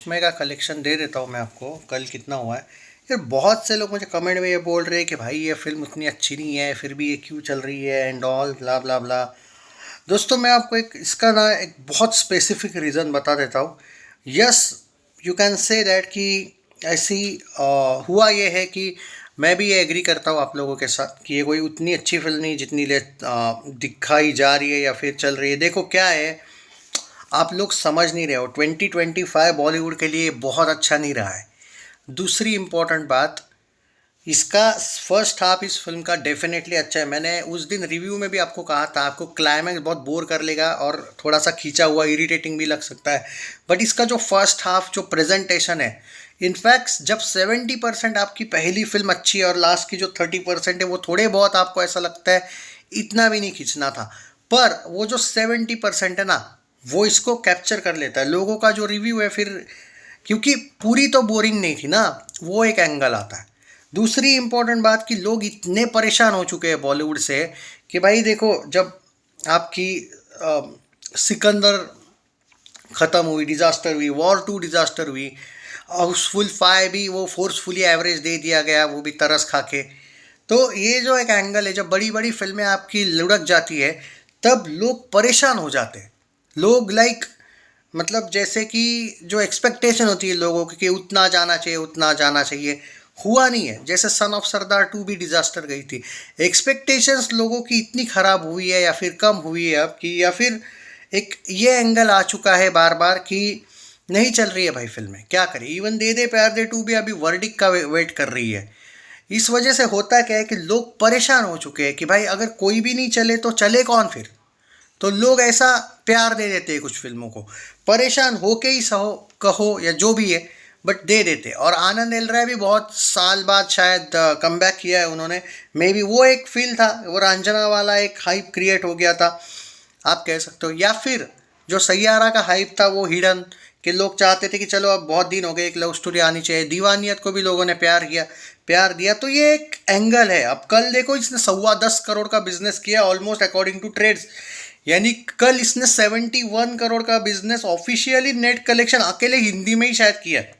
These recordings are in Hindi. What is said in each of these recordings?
मई का कलेक्शन दे देता हूँ मैं आपको, कल कितना हुआ है। यार बहुत से लोग मुझे कमेंट में ये बोल रहे हैं कि भाई ये फिल्म उतनी अच्छी नहीं है, फिर भी ये क्यों चल रही है एंड ऑल ब्ला ब्ला ब्ला। दोस्तों मैं आपको एक इसका ना एक बहुत स्पेसिफिक रीज़न बता देता हूँ। Yes, you can say that कि ऐसी हुआ ये है कि मैं भी ये एग्री करता हूँ आप लोगों के साथ कि ये कोई उतनी अच्छी फिल्म नहीं जितनी दिखाई जा रही है या फिर चल रही है। देखो क्या है, आप लोग समझ नहीं रहे हो, 2025 बॉलीवुड के लिए बहुत अच्छा नहीं रहा है। दूसरी इम्पोर्टेंट बात, इसका फर्स्ट हाफ इस फिल्म का डेफिनेटली अच्छा है। मैंने उस दिन रिव्यू में भी आपको कहा था, आपको क्लाइमैक्स बहुत बोर कर लेगा और थोड़ा सा खींचा हुआ इरिटेटिंग भी लग सकता है, बट इसका जो फर्स्ट हाफ जो प्रेजेंटेशन है, इनफैक्ट जब 70% आपकी पहली फिल्म अच्छी है और लास्ट की जो 30% है वो थोड़े बहुत आपको ऐसा लगता है इतना भी नहीं खींचना था, पर वो जो 70% है ना, वो इसको कैप्चर कर लेता है। लोगों का जो रिव्यू है फिर, क्योंकि पूरी तो बोरिंग नहीं थी ना, वो एक एंगल आता है। दूसरी इंपॉर्टेंट बात कि लोग इतने परेशान हो चुके हैं बॉलीवुड से कि भाई देखो, जब आपकी सिकंदर ख़त्म हुई, डिज़ास्टर हुई, वॉर 2 डिज़ास्टर हुई, हाउसफुल 5 भी वो फोर्सफुली एवरेज दे दिया गया, वो भी तरस खा के। तो ये जो एक एंगल है, जब बड़ी बड़ी फिल्में आपकी लुढ़क जाती है तब लोग परेशान हो जाते हैं। लोग मतलब जैसे कि जो एक्सपेक्टेशन होती है लोगों की कि उतना जाना चाहिए उतना जाना चाहिए, हुआ नहीं है। जैसे सन ऑफ सरदार 2 भी डिज़ास्टर गई थी। एक्सपेक्टेशंस लोगों की इतनी ख़राब हुई है या फिर कम हुई है अब की, या फिर एक ये एंगल आ चुका है बार बार कि नहीं चल रही है भाई फिल्में, क्या करें। इवन दे दे प्यार दे 2 भी अभी वर्डिक का वेट कर रही है। इस वजह से होता क्या है कि लोग परेशान हो चुके हैं कि भाई अगर कोई भी नहीं चले तो चले कौन फिर। तो लोग ऐसा प्यार दे देते हैं कुछ फिल्मों को, परेशान होके ही सहो कहो या जो भी है, बट दे देते। और आनंद एल राय भी बहुत साल बाद शायद कमबैक किया है उन्होंने। मे बी वो एक फील था, वो रंजना वाला एक हाइप क्रिएट हो गया था, आप कह सकते हो। या फिर जो सैयारा का हाइप था वो हिडन, कि लोग चाहते थे कि चलो अब बहुत दिन हो गए, एक लव स्टोरी आनी चाहिए। दीवानियत को भी लोगों ने प्यार दिया। तो ये एक एंगल है। अब कल देखो, इसने 10.25 करोड़ का बिजनेस किया ऑलमोस्ट अकॉर्डिंग टू ट्रेड्स, यानी कल इसने 71 करोड़ का बिजनेस ऑफिशियली नेट कलेक्शन अकेले हिंदी में ही शायद किया है।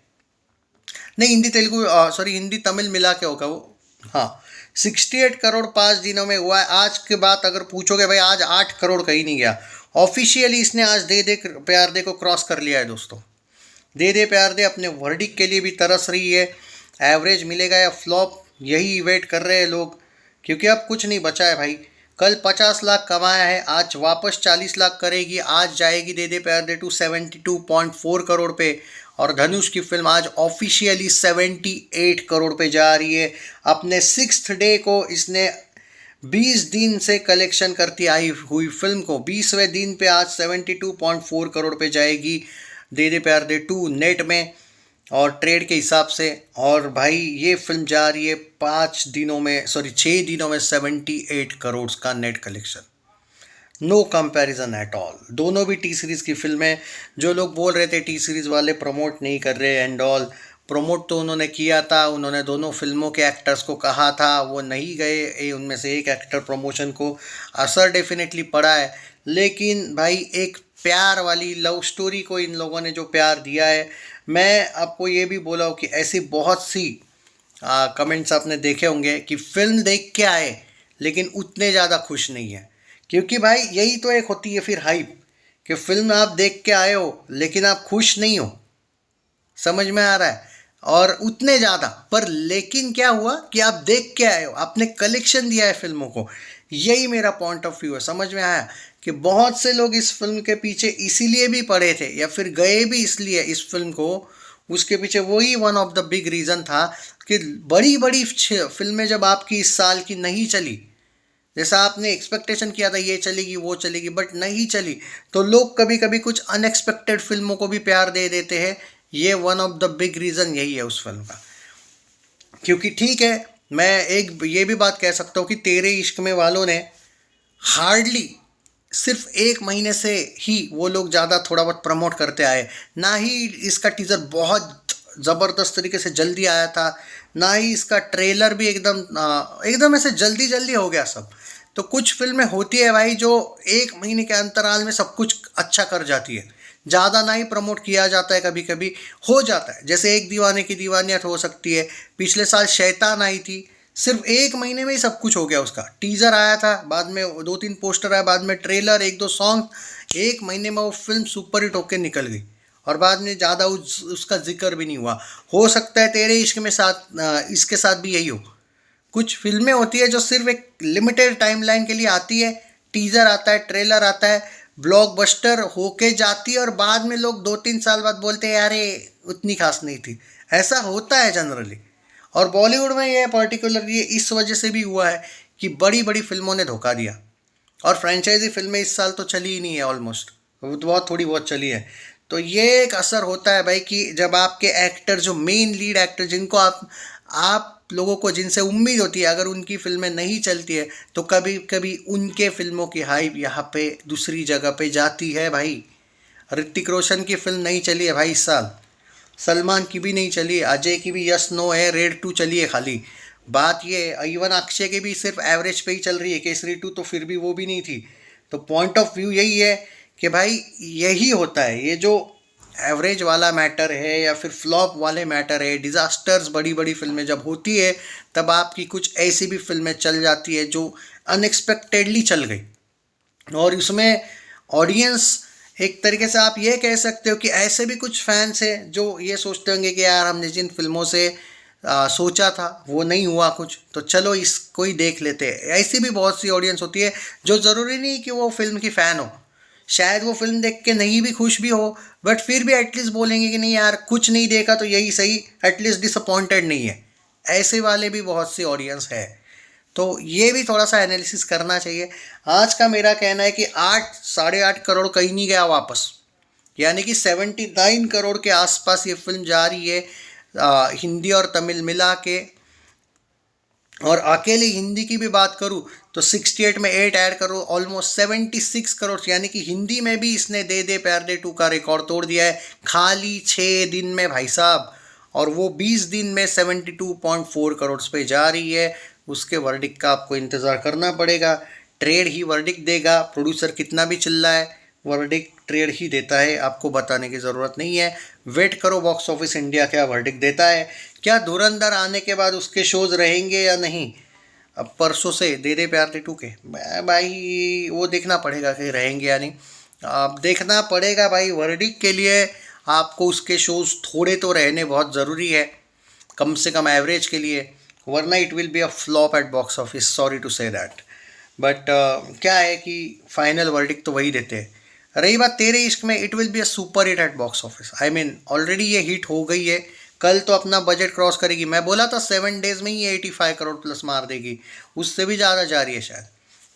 नहीं, हिंदी तेलुगु सॉरी हिंदी तमिल मिला के होगा वो। हाँ, 68 करोड़ 5 दिनों में हुआ है। आज के बाद अगर पूछोगे भाई आज 8 करोड़ कहीं नहीं गया। ऑफिशियली इसने आज दे दे प्यार दे को क्रॉस कर लिया है दोस्तों। दे दे प्यार दे अपने वर्डिक के लिए भी तरस रही है। एवरेज मिलेगा या फ्लॉप, यही वेट कर रहे हैं लोग, क्योंकि अब कुछ नहीं बचा है भाई। कल 50 लाख कमाया है, आज वापस 40 लाख करेगी। आज जाएगी दे दे प्यार दे 72.4 करोड़ पे। और धनुष की फिल्म आज ऑफिशियली 78 करोड़ पे जा रही है। अपने 6th डे को इसने 20 दिन से कलेक्शन करती आई हुई फिल्म को 20वें दिन पे आज 72.4 करोड़ पे जाएगी दे दे प्यार दे 2 नेट में और ट्रेड के हिसाब से। और भाई ये फिल्म जा रही है 6 दिनों में 78 करोड़ का net collection. No comparison at all. दोनों भी टी सीरीज़ की फिल्में। जो लोग बोल रहे थे टी सीरीज़ वाले प्रमोट नहीं कर रहे एंड ऑल, प्रमोट तो उन्होंने किया था। उन्होंने दोनों फिल्मों के एक्टर्स को कहा था, वो नहीं गए। उनमें से एक एक्टर प्रमोशन को असर डेफिनेटली पड़ा है, लेकिन भाई एक प्यार वाली लव स्टोरी को इन लोगों ने जो प्यार दिया है, मैं आपको ये भी बोला हूँ कि ऐसी बहुत सी कमेंट्स आपने देखे होंगे कि फिल्म देख के आए लेकिन उतने ज़्यादा खुश नहीं है। क्योंकि भाई यही तो एक होती है फिर हाइप, कि फिल्म आप देख के आए हो लेकिन आप खुश नहीं हो, समझ में आ रहा है। और उतने ज़्यादा पर, लेकिन क्या हुआ कि आप देख के आए हो, आपने कलेक्शन दिया है फिल्मों को। यही मेरा पॉइंट ऑफ व्यू है। समझ में आया कि बहुत से लोग इस फिल्म के पीछे इसीलिए भी पड़े थे या फिर गए भी इसलिए इस फिल्म को, उसके पीछे वही one of the big reason था कि बड़ी बड़ी फिल्में जब आपकी इस साल की नहीं चली, जैसा आपने एक्सपेक्टेशन किया था ये चलेगी वो चलेगी, बट नहीं चली, तो लोग कभी कभी कुछ अनएक्सपेक्टेड फिल्मों को भी प्यार दे देते हैं। ये one of the big reason यही है उस फिल्म का। क्योंकि ठीक है, मैं एक ये भी बात कह सकता हूँ कि तेरे इश्क में वालों ने हार्डली सिर्फ 1 महीने से ही वो लोग ज़्यादा थोड़ा बहुत प्रमोट करते आए। ना ही इसका टीज़र बहुत ज़बरदस्त तरीके से जल्दी आया था, ना ही इसका ट्रेलर भी एकदम ऐसे जल्दी जल्दी हो गया सब। तो कुछ फिल्में होती है भाई जो 1 महीने के अंतराल में सब कुछ अच्छा कर जाती है। ज़्यादा ना ही प्रमोट किया जाता है, कभी कभी हो जाता है। जैसे एक दीवाने की दीवानियत हो सकती है, पिछले साल शैतान आई थी, सिर्फ 1 महीने में ही सब कुछ हो गया। उसका टीज़र आया था, बाद में 2-3 पोस्टर आया, बाद में ट्रेलर, 1-2 सॉन्ग, 1 महीने में वो फिल्म सुपर हिट होकर निकल गई और बाद में ज़्यादा उसका जिक्र भी नहीं हुआ। हो सकता है तेरे इश्क में साथ इसके साथ भी यही हो। कुछ फिल्में होती है जो सिर्फ एक लिमिटेड टाइमलाइन के लिए आती है, टीज़र आता है, ट्रेलर आता है, ब्लॉकबस्टर होके जाती है और बाद में लोग 2-3 साल बाद बोलते हैं यार ये उतनी खास नहीं थी। ऐसा होता है जनरली। और बॉलीवुड में ये पर्टिकुलरली इस वजह से भी हुआ है कि बड़ी बड़ी फिल्मों ने धोखा दिया और फ्रेंचाइजी फिल्में इस साल तो चली ही नहीं है, ऑलमोस्ट वो तो बहुत थोड़ी बहुत चली है। तो ये एक असर होता है भाई कि जब आपके एक्टर, जो मेन लीड एक्टर, जिनको आप लोगों को जिनसे उम्मीद होती है, अगर उनकी फिल्में नहीं चलती है तो कभी कभी उनके फिल्मों की हाइप यहाँ पे दूसरी जगह पे जाती है भाई। ऋतिक रोशन की फिल्म नहीं चली है भाई इस साल, सलमान की भी नहीं चली, अजय की भी यस नो है, रेड 2 चली है खाली। बात ये, इवन अक्षय की भी सिर्फ एवरेज पे ही चल रही है, केसरी 2 तो फिर भी वो भी नहीं थी। तो पॉइंट ऑफ व्यू यही है कि भाई यही होता है, ये जो एवरेज वाला मैटर है या फिर फ्लॉप वाले मैटर है, डिज़ास्टर्स बड़ी बड़ी फिल्में जब होती है तब आपकी कुछ ऐसी भी फिल्में चल जाती है जो अनएक्सपेक्टेडली चल गई और उसमें ऑडियंस, एक तरीके से आप ये कह सकते हो कि ऐसे भी कुछ फैंस हैं जो ये सोचते होंगे कि यार हमने जिन फिल्मों से सोचा था वो नहीं हुआ कुछ, तो चलो इसको ही देख लेते हैं। ऐसी भी बहुत सी ऑडियंस होती है जो ज़रूरी नहीं कि वो फिल्म की फ़ैन हो, शायद वो फिल्म देख के नहीं भी खुश भी हो, बट फिर भी एटलीस्ट बोलेंगे कि नहीं यार कुछ नहीं देखा तो यही सही, एटलीस्ट डिसअपॉइंटेड नहीं है। ऐसे वाले भी बहुत सी ऑडियंस है, तो ये भी थोड़ा सा एनालिसिस करना चाहिए। आज का मेरा कहना है कि 8-8.5 करोड़ कहीं नहीं गया वापस, यानी कि 79 करोड़ के आसपास ये फिल्म जा रही है हिंदी और तमिल मिला के। और अकेले हिंदी की भी बात करूँ तो 68 में 8 ऐड करो, ऑलमोस्ट 76 करोड़, यानी कि हिंदी में भी इसने दे दे प्यार दे 2 का रिकॉर्ड तोड़ दिया है खाली 6 दिन में भाई साहब। और वो 20 दिन में 72.4 करोड़ पे जा रही है। उसके वर्डिक्ट का आपको इंतज़ार करना पड़ेगा, ट्रेड ही वर्डिक्ट देगा। प्रोड्यूसर कितना भी चिल्लाए, वर्डिक्ट ट्रेड ही देता है, आपको बताने की ज़रूरत नहीं है। वेट करो बॉक्स ऑफिस इंडिया क्या वर्डिक्ट देता है। क्या धुरंधर आने के बाद उसके शोज़ रहेंगे या नहीं, अब परसों से दे दे प्यार दे 2 के भाई वो देखना पड़ेगा कि रहेंगे या नहीं। अब देखना पड़ेगा भाई, वर्डिक्ट के लिए आपको उसके शोज़ थोड़े तो रहने बहुत ज़रूरी है, कम से कम एवरेज के लिए, वरना it will be a flop at box office, sorry to say that. But क्या है कि फाइनल वर्डिक्ट तो वही देते हैं। रही बात तेरे इश्क में, it will be a super hit eight box office. I mean already ये हिट हो गई है, कल तो अपना बजट क्रॉस करेगी। मैं बोला था 7 डेज में ही 85 करोड़ प्लस मार देगी, उससे भी ज़्यादा जा रही है शायद।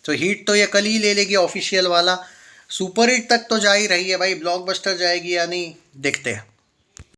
तो हिट तो ये कल ही ले लेगी ऑफिशियल वाला, सुपर हिट तक तो जा ही रही है भाई। ब्लॉकबस्टर जाएगी या नहीं देखते हैं।